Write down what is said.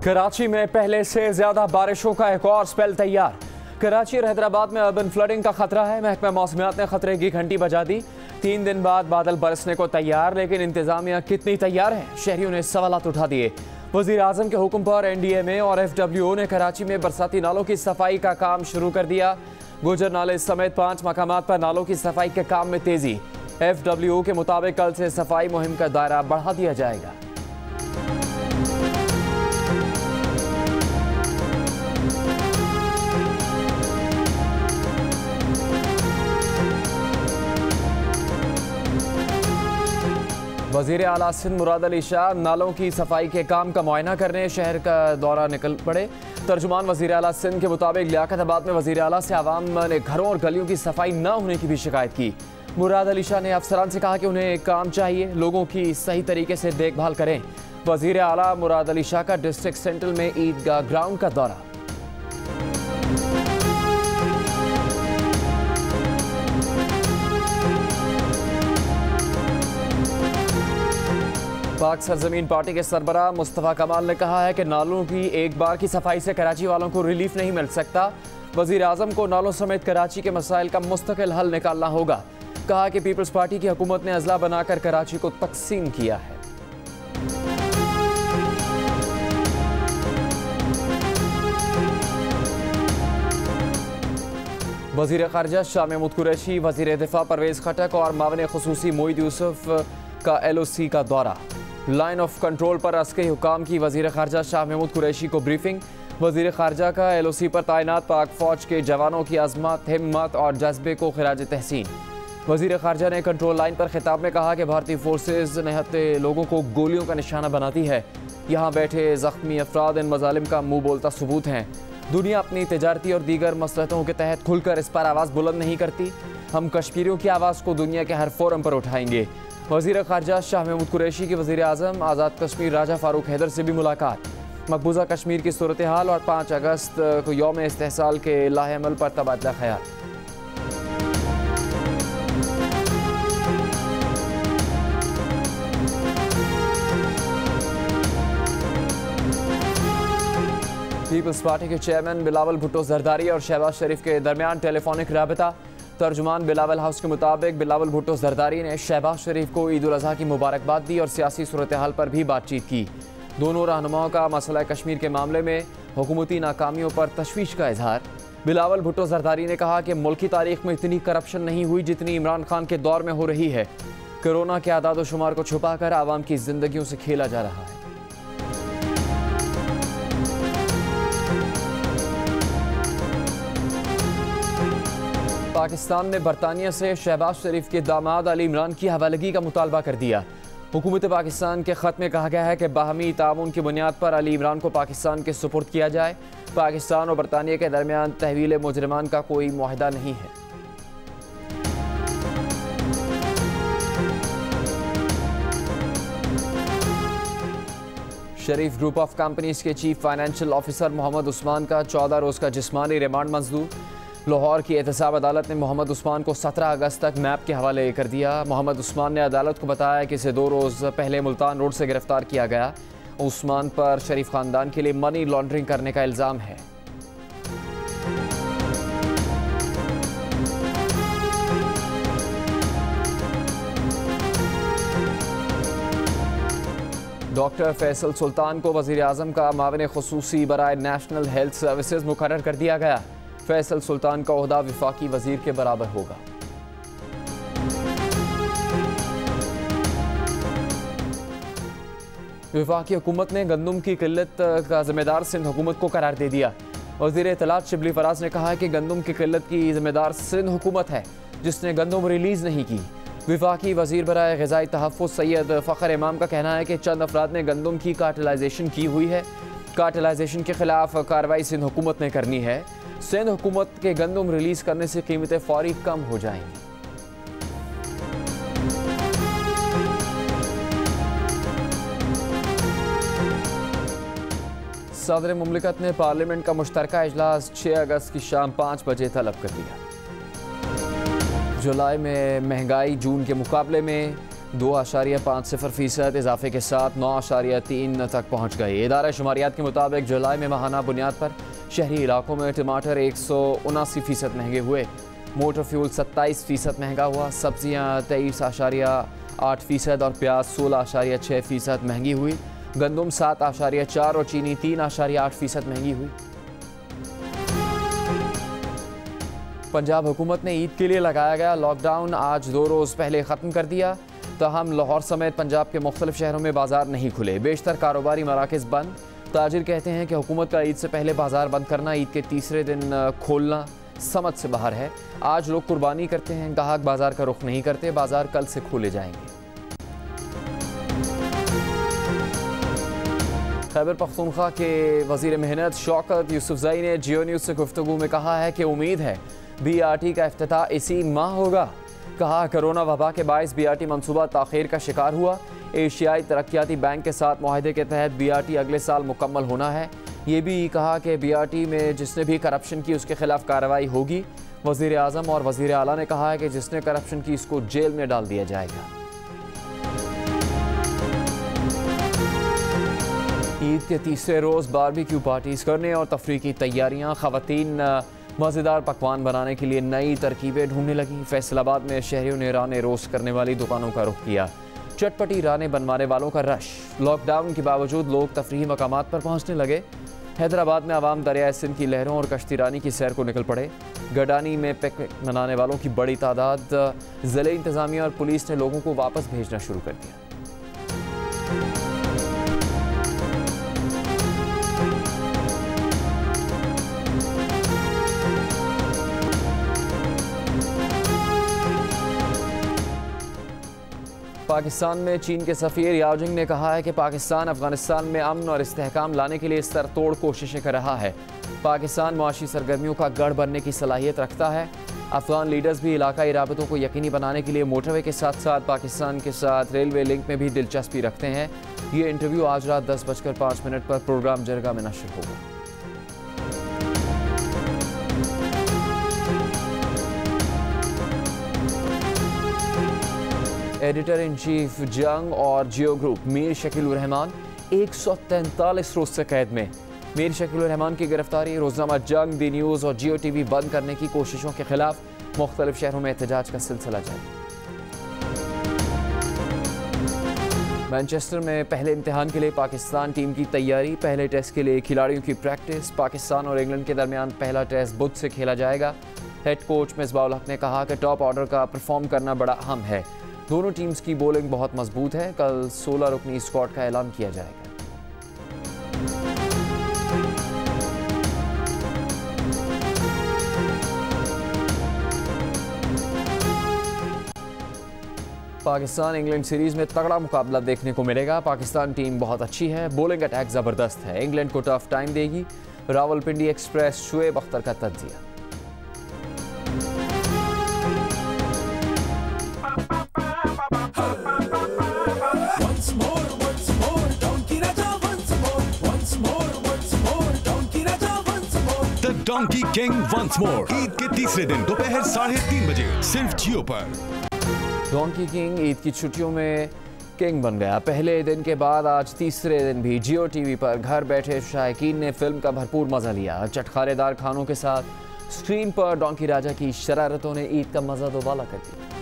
कराची में पहले से ज्यादा बारिशों का एक और स्पेल तैयार। कराची और हैदराबाद में अर्बन फ्लडिंग का खतरा है। महकमा मौसमियात ने खतरे की घंटी बजा दी। 3 दिन बाद बादल बरसने को तैयार, लेकिन इंतजामिया कितनी तैयार है? शहरियों ने सवालात उठा दिए। वजीर आजम के हुक्म पर NDMA और FWO ने कराची में बरसाती नालों की सफाई का काम शुरू कर दिया। गुजर नाले समेत 5 मकामात पर नालों की सफाई के काम में तेजी। FWO के मुताबिक कल से सफाई मुहिम का दायरा बढ़ा दिया जाएगा। वजीर आला सिंध मुराद अली शाह नालों की सफाई के काम का मुआयना करने शहर का दौरा निकल पड़े। तर्जुमान वजीर आला सिंध के मुताबिक लियाकताबाद में वजीर आला से आवाम ने घरों और गलियों की सफाई न होने की भी शिकायत की। मुराद अली शाह ने अफसरान से कहा कि उन्हें एक काम चाहिए, लोगों की सही तरीके से देखभाल करें। वजीर आला मुराद अली शाह का डिस्ट्रिक्ट सेंट्रल में ईदगाह ग्राउंड का दौरा। पाक सरजमीन पार्टी के सरबराह मुस्तफा कमाल ने कहा है कि नालों की एक बार की सफाई से कराची वालों को रिलीफ नहीं मिल सकता। वजीर आजम को नालों समेत कराची के मसाइल का मुस्तकिल हल निकालना होगा। कहा कि पीपल्स पार्टी की हुकूमत ने अजला बनाकर कराची को तकसीम किया है। वजीर खारजा शाह महमूद कुरैशी, वजीर दिफा परवेज खटक और मावन खुसूसी मोईद यूसुफ का LOC का दौरा। लाइन ऑफ कंट्रोल पर अस्करी हुकाम की वजीर खारजा शाह महमूद कुरैशी को ब्रीफिंग। वजीर खारजा का LOC पर तैनात पाक फौज के जवानों की अजमत, हिम्मत और जज्बे को खिराज तहसीन। वजीर खारजा ने कंट्रोल लाइन पर खिताब में कहा कि भारतीय फोर्सेज निहत्ते लोगों को गोलियों का निशाना बनाती है। यहाँ बैठे जख्मी अफराद इन मजालिम का मुंह बोलता सबूत हैं। दुनिया अपनी तजारती और दीगर मसलहतों के तहत खुलकर इस पर आवाज़ बुलंद नहीं करती। हम कश्मीरियों की आवाज़ को दुनिया के हर फोरम पर उठाएंगे। वज़ीर ख़ारजा शाह महमूद कुरैशी की वज़ीर आज़म आज़ाद कश्मीर राजा फ़ारूक हैदर से भी मुलाकात। मकबूजा कश्मीर की सूरत हाल और 5 अगस्त को यौम इस्तेहसाल के लाहेअमल पर तबादला ख्याल। पीपल्स पार्टी के चेयरमैन बिलावल भुट्टो जरदारी और शहबाज शरीफ के दरमियान टेलीफोनिक राबता। तर्जुमान बिलावल हाउस के मुताबिक बिलावल भुट्टो जरदारी ने शहबाज शरीफ को ईद उल अज़हा की मुबारकबाद दी और सियासी सूरत हाल पर भी बातचीत की। दोनों रहनुमाओं का मसला कश्मीर के मामले में हुकूमती नाकामियों पर तशवीश का इजहार। बिलावल भुट्टो जरदारी ने कहा कि मुल्क की तारीख में इतनी करप्शन नहीं हुई जितनी इमरान खान के दौर में हो रही है। कोरोना के आदाद व शुमार को छुपाकर आवाम की जिंदगियों से खेला जा रहा है। पाकिस्तान ने बरतानिया से शहबाज शरीफ के दामाद अली इमरान की हवालगी का मुतालबा कर दिया। हुकूमत पाकिस्तान के ख़त में कहा गया है कि बाहमी ताउन की बुनियाद पर अली इमरान को पाकिस्तान के सुपुर्द किया जाए। पाकिस्तान और बरतानिया के दरमियान तहवील मुजरिमान का कोई मुआहदा नहीं है। शरीफ ग्रुप ऑफ कंपनीज के chief financial officer Mohammad Usman का 14 रोज़ का जिस्मानी रिमांड मंजूर। लाहौर की एहतसाब अदालत ने मोहम्मद उस्मान को 17 अगस्त तक मैप के हवाले कर दिया। मोहम्मद उस्मान ने अदालत को बताया कि इसे 2 रोज़ पहले मुल्तान रोड से गिरफ्तार किया गया। उस्मान पर शरीफ खानदान के लिए मनी लॉन्ड्रिंग करने का इल्ज़ाम है। डॉक्टर फैसल सुल्तान को वज़ीर आज़म का मावन खुसूसी बराए नेशनल हेल्थ सर्विसेज मुकर्रर कर दिया गया। फैसल सुल्तान का ओहदा वफाकी वजीर के बराबर होगा। वफाकी हुकूमत ने गंदम की किल्लत का जिम्मेदार सिंध हुकूमत को करार दे दिया। वज़ीर इत्तलात शिबली फराज ने कहा कि गंदम की किल्लत की जिम्मेदार सिंध हुकूमत है जिसने गंदम रिलीज़ नहीं की। वफाकी वजीर बराए ग़िज़ाई तहफ़्फ़ुज़ सैयद फ़खर इमाम का कहना है कि चंद अफराद ने गंदम की कार्टेलाइजेशन की हुई है। कार्टेलाइजेशन के खिलाफ कार्रवाई सिंध हुकूमत ने करनी है। सिंध हुकूमत के गंदम रिलीज करने से कीमतें फौरी कम हो जाएंगी। सदर मुमलिकत ने पार्लियामेंट का मुश्तरका इजलास 6 अगस्त की शाम 5 बजे तलब कर दिया। जुलाई में महंगाई जून के मुकाबले में 2.50% इजाफे के साथ 9.3 तक पहुँच गई। इदारा शुमारियात के मुताबिक जुलाई में माहाना बुनियाद पर शहरी इलाकों में टमाटर 179% महंगे हुए, मोटर फ्यूल 27% महंगा हुआ, सब्जियाँ 23.8% और प्याज 16.6% महंगी हुई, गंदम 7.4 और चीनी 3.8% महंगी हुई। पंजाब हुकूमत ने ईद के लिए लगाया गया लॉकडाउन आज 2 रोज़ पहले ख़त्म कर दिया। ताहम लाहौर समेत पंजाब के मुख्तलिफ शहरों में बाजार नहीं खुले, बेशतर कारोबारी मराकज़ बंद। ताजिर कहते हैं कि हुकूमत का ईद से पहले बाजार बंद करना, ईद के तीसरे दिन खोलना समझ से बाहर है। आज लोग कुर्बानी करते हैं, गाहक बाजार का रुख नहीं करते, बाजार कल से खोले जाएंगे। खैबर पख्तूनख्वा के वज़ीर मेहनत शौकत यूसुफजई ने जियो न्यूज़ से गुफ्तगू में कहा है कि उम्मीद है BRT का इफ्तिताह इसी माह होगा। कहा कोरोना वबा के बायस BRT मनसूबा ताख़ीर का शिकार हुआ। एशियाई तरक्याती बैंक के साथ मुआहदे के तहत BRT अगले साल मुकम्मल होना है। ये भी कहा कि BRT में जिसने भी करप्शन की उसके खिलाफ कार्रवाई होगी। वज़ीर आज़म और वज़ीर आला ने कहा है कि जिसने करप्शन की उसको जेल में डाल दिया जाएगा। ईद के तीसरे रोज़ बारबेक्यू पार्टीज़ करने और तफरीह की तैयारियाँ। ख़वातीन मज़ेदार पकवान बनाने के लिए नई तरकीबें ढूंढने लगी। फैसलाबाद में शहरियों ने राने रोस्ट करने वाली दुकानों का रुख किया। चटपटी राने बनवाने वालों का रश। लॉकडाउन के बावजूद लोग तफरीही मकामात पर पहुँचने लगे। हैदराबाद में आवाम दरियाए सिंध की लहरों और कश्तीरानी की सैर को निकल पड़े। गडानी में पिकनिक मनाने वालों की बड़ी तादाद। ज़िले इंतज़ामिया और पुलिस ने लोगों को वापस भेजना शुरू कर दिया। पाकिस्तान में चीन के सफ़ीर याओजिंग ने कहा है कि पाकिस्तान अफगानिस्तान में अमन और इस्तेहकाम लाने के लिए सरतोड़ कोशिशें कर रहा है। पाकिस्तान मुआशी सरगर्मियों का गढ़ बनने की सलाहियत रखता है। अफगान लीडर्स भी इलाकाई राबतों को यकीनी बनाने के लिए मोटरवे के साथ साथ पाकिस्तान के साथ रेलवे लिंक में भी दिलचस्पी रखते हैं। ये इंटरव्यू आज रात 10:05 पर प्रोग्राम जरगा में नशर होगा। एडिटर इन चीफ जंग और जियो ग्रुप मीर शकील उर रहमान 143 रोज से कैद में। मीर शकील उर रहमान की गिरफ्तारी रोजनामा जंग, दी न्यूज़ और जियो टीवी बंद करने की कोशिशों के खिलाफ मुख्तलिफ शहरों में एहतजाज का सिलसिला जारी। मैनचेस्टर में पहले इम्तिहान के लिए पाकिस्तान टीम की तैयारी। पहले टेस्ट के लिए खिलाड़ियों की प्रैक्टिस। पाकिस्तान और इंग्लैंड के दरमियान पहला टेस्ट बुध से खेला जाएगा। हेड कोच मिसबाहुल हक ने कहा कि टॉप ऑर्डर का परफॉर्म करना बड़ा अहम है। दोनों टीम्स की बॉलिंग बहुत मजबूत है। कल 16 रुकनी स्क्वाड का ऐलान किया जाएगा। पाकिस्तान इंग्लैंड सीरीज में तगड़ा मुकाबला देखने को मिलेगा। पाकिस्तान टीम बहुत अच्छी है, बॉलिंग अटैक ज़बरदस्त है, इंग्लैंड को टफ टाइम देगी। रावलपिंडी एक्सप्रेस शुएब अख्तर का तज्जिया। Donkey king once more Eid के तीसरे दिन दोपहर 3:30 बजे सिर्फ जियो पर। डोंकी किंग ईद की छुट्टियों में किंग बन गया। पहले दिन के बाद आज तीसरे दिन भी जियो टीवी पर घर बैठे शायकीन ने फिल्म का भरपूर मजा लिया। चटखारेदार खानों के साथ स्क्रीन पर डोंकी राजा की शरारतों ने ईद का मजा दोबाला कर दिया।